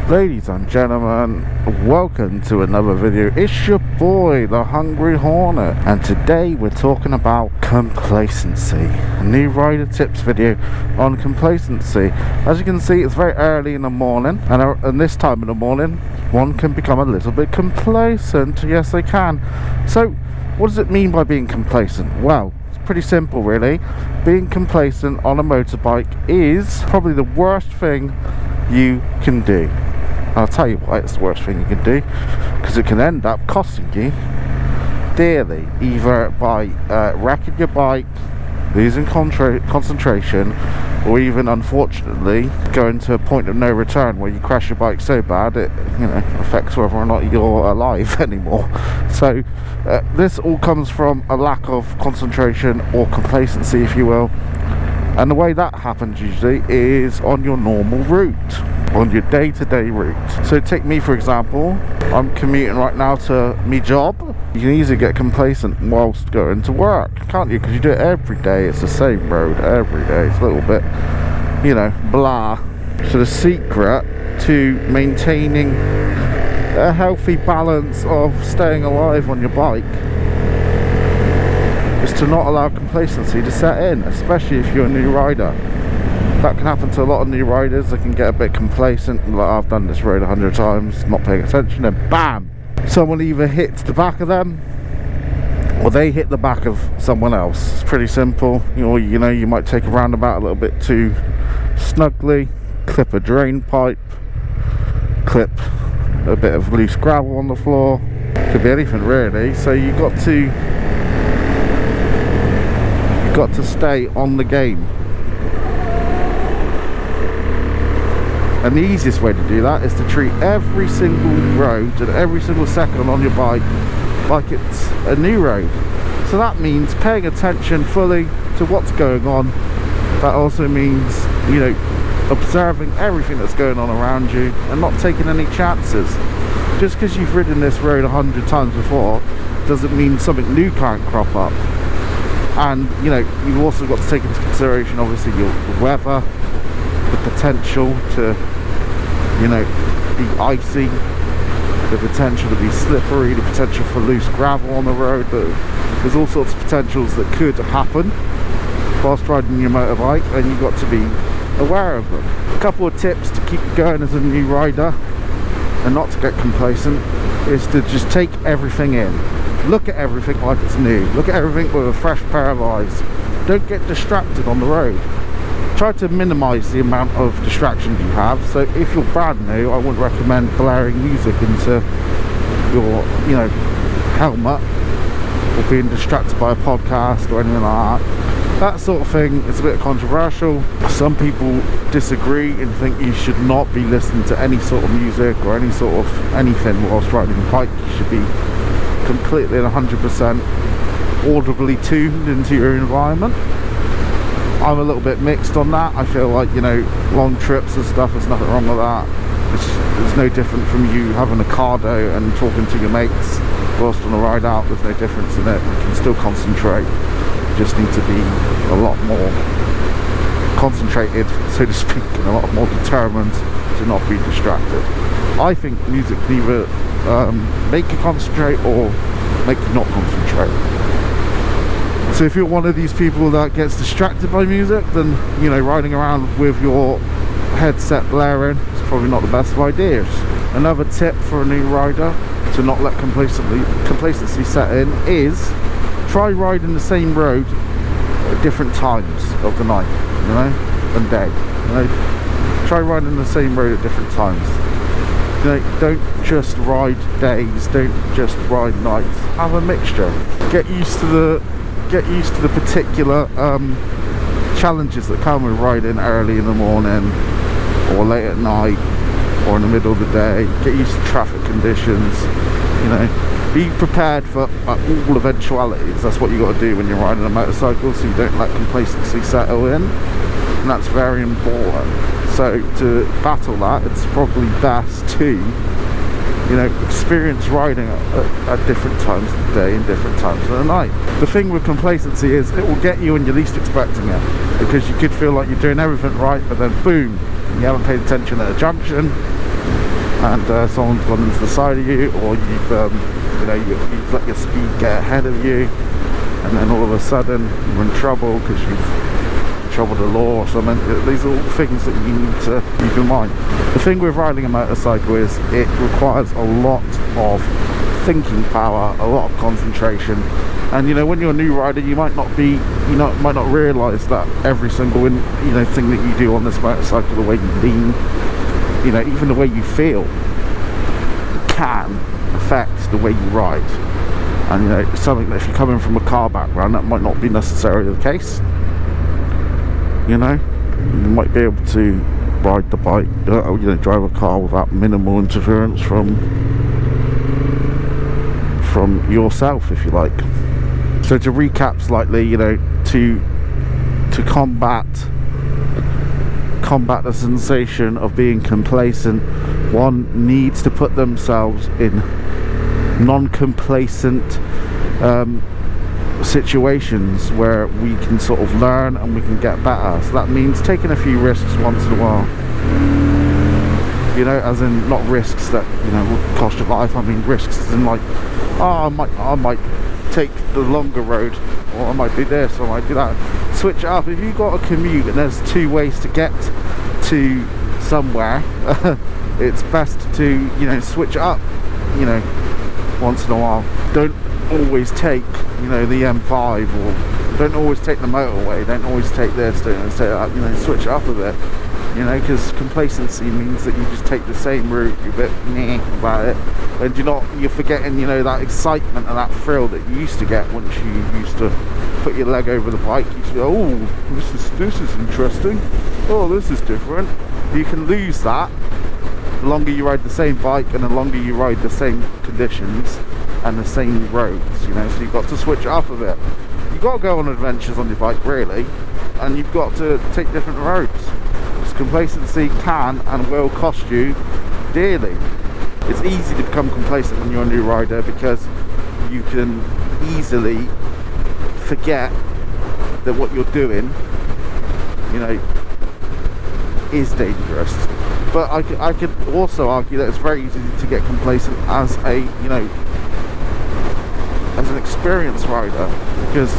Ladies and gentlemen, welcome to another video. It's your boy, the Hungry Hornet, and today we're talking about complacency. A new rider tips video on complacency. As you can see, it's very early in the morning, and this time of the morning, one can become a little bit complacent. Yes, they can. So, what does it mean by being complacent? Well, it's pretty simple, really. Being complacent on a motorbike is probably the worst thing you can do. I'll tell you why it's the worst thing you can do, because it can end up costing you dearly, either by wrecking your bike, losing concentration, or even unfortunately going to a point of no return where you crash your bike so bad it affects whether or not you're alive anymore. So this all comes from a lack of concentration or complacency, if you will, and the way that happens usually is on your normal route, on your day-to-day route. So take me for example. I'm commuting right now to my job. You can easily get complacent whilst going to work, can't you? Because you do it every day. It's the same road every day. It's a little bit, blah. So the secret to maintaining a healthy balance of staying alive on your bike is to not allow complacency to set in, especially if you're a new rider. That can happen to a lot of new riders. They can get a bit complacent, like I've done this road 100 times, not paying attention, and bam! Someone either hits the back of them or they hit the back of someone else. It's pretty simple. You might take a roundabout a little bit too snugly, clip a drain pipe, clip a bit of loose gravel on the floor. Could be anything really. So you've got to stay on the game. And the easiest way to do that is to treat every single road and every single second on your bike like it's a new road. So that means paying attention fully to what's going on. That also means, observing everything that's going on around you and not taking any chances. Just because you've ridden this road 100 times before doesn't mean something new can't crop up. And, you've also got to take into consideration, obviously, the weather, the potential to, be icy, the potential to be slippery, the potential for loose gravel on the road. There's all sorts of potentials that could happen whilst riding your motorbike, and you've got to be aware of them. A couple of tips to keep going as a new rider and not to get complacent is to just take everything in. Look at everything like it's new. Look at everything with a fresh pair of eyes. Don't get distracted on the road. Try to minimise the amount of distractions you have. So if you're brand new, I wouldn't recommend blaring music into your, helmet, or being distracted by a podcast or anything like that. That sort of thing is a bit controversial. Some people disagree and think you should not be listening to any sort of music or any sort of anything whilst riding a bike. You should be completely and 100% audibly tuned into your environment. I'm a little bit mixed on that. I feel like, long trips and stuff, there's nothing wrong with that. It's no different from you having a cardo and talking to your mates whilst on a ride out. There's no difference in it. You can still concentrate. You just need to be a lot more concentrated, so to speak, and a lot more determined to not be distracted. I think music can either make you concentrate or make you not concentrate. So if you're one of these people that gets distracted by music, then riding around with your headset blaring is probably not the best of ideas. Another tip for a new rider to not let complacency set in is try riding the same road at different times of the night, and day. Try riding the same road at different times. Don't just ride days, don't just ride nights. Have a mixture. Get used to the particular challenges that come with riding early in the morning or late at night or in the middle of the day. Get used to traffic conditions. Be prepared for all eventualities. That's what you got to do when you're riding a motorcycle, so you don't let complacency settle in, and that's very important. So to battle that, it's probably best to experience riding at different times of the day and different times of the night. The thing with complacency is it will get you when you're least expecting it, because you could feel like you're doing everything right, but then boom, you haven't paid attention at a junction, and someone's gone into the side of you, or you've let your speed get ahead of you, and then all of a sudden you're in trouble because you've troubled the law or something. These are all things that you need to keep in mind. The thing with riding a motorcycle is it requires a lot of thinking power, a lot of concentration, and when you're a new rider, you might not realise that every single thing that you do on this motorcycle, the way you lean, even the way you feel, can affect the way you ride. And something that if you're coming from a car background, that might not be necessarily the case. You might be able to ride the bike, drive a car without minimal interference from yourself, if you like. So to recap slightly, to combat the sensation of being complacent, one needs to put themselves in non-complacent situations where we can sort of learn and we can get better. So that means taking a few risks once in a while, as in not risks that will cost your life. I mean risks as in like, I might take the longer road, or I might do this, or I might do that. Switch it up. If you've got a commute and there's two ways to get to somewhere, it's best to switch it up once in a while. Don't always take the M5, or don't always take the motorway, don't always take this, don't always take that. Switch it up a bit, because complacency means that you just take the same route, you're a bit meh about it, and you're forgetting that excitement and that thrill that you used to get once you used to put your leg over the bike. You used to go, oh, this is interesting, oh, this is different. You can lose that the longer you ride the same bike and the longer you ride the same conditions and the same roads, so you've got to switch it up a bit. You've got to go on adventures on your bike, really, and you've got to take different roads. Because complacency can and will cost you dearly. It's easy to become complacent when you're a new rider because you can easily forget that what you're doing, is dangerous. But I could also argue that it's very easy to get complacent as as an experienced rider, because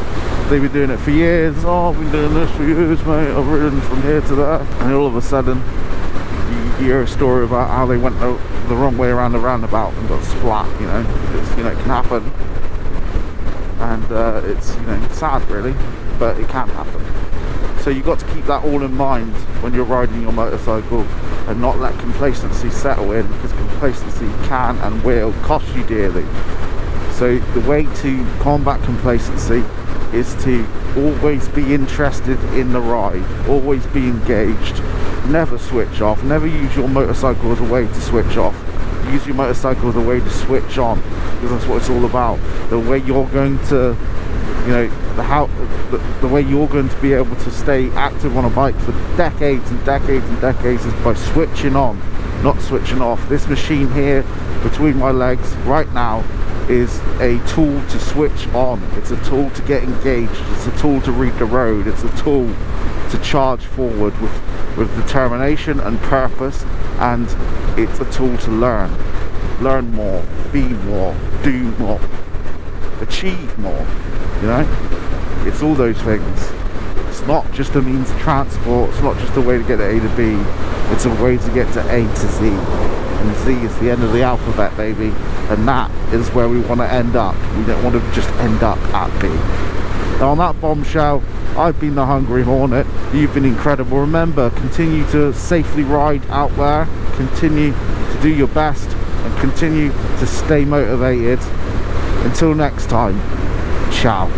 they've been doing it for years. Oh, I've been doing this for years, mate, I've ridden from here to there, and all of a sudden you hear a story about how they went the wrong way around the roundabout and got splat. It can happen, and it's sad really, but it can happen. So you've got to keep that all in mind when you're riding your motorcycle, and not let complacency settle in, because complacency can and will cost you dearly. So the way to combat complacency is to always be interested in the ride, always be engaged, never switch off, never use your motorcycle as a way to switch off. Use your motorcycle as a way to switch on, because that's what it's all about. The way you're going to, the way you're going to be able to stay active on a bike for decades and decades and decades is by switching on, not switching off. This machine here between my legs right now is a tool to switch on. It's a tool to get engaged. It's a tool to read the road. It's a tool to charge forward with determination and purpose, and it's a tool to learn more, be more, do more, achieve more. It's all those things. It's not just a means of transport, it's not just a way to get to A to B, it's a way to get to A to Z, and Z is the end of the alphabet, baby, and that is where we want to end up. We don't want to just end up at B. Now on that bombshell, I've been the Hungry Hornet. You've been incredible. Remember, continue to safely ride out there, continue to do your best, and continue to stay motivated. Until next time, ciao.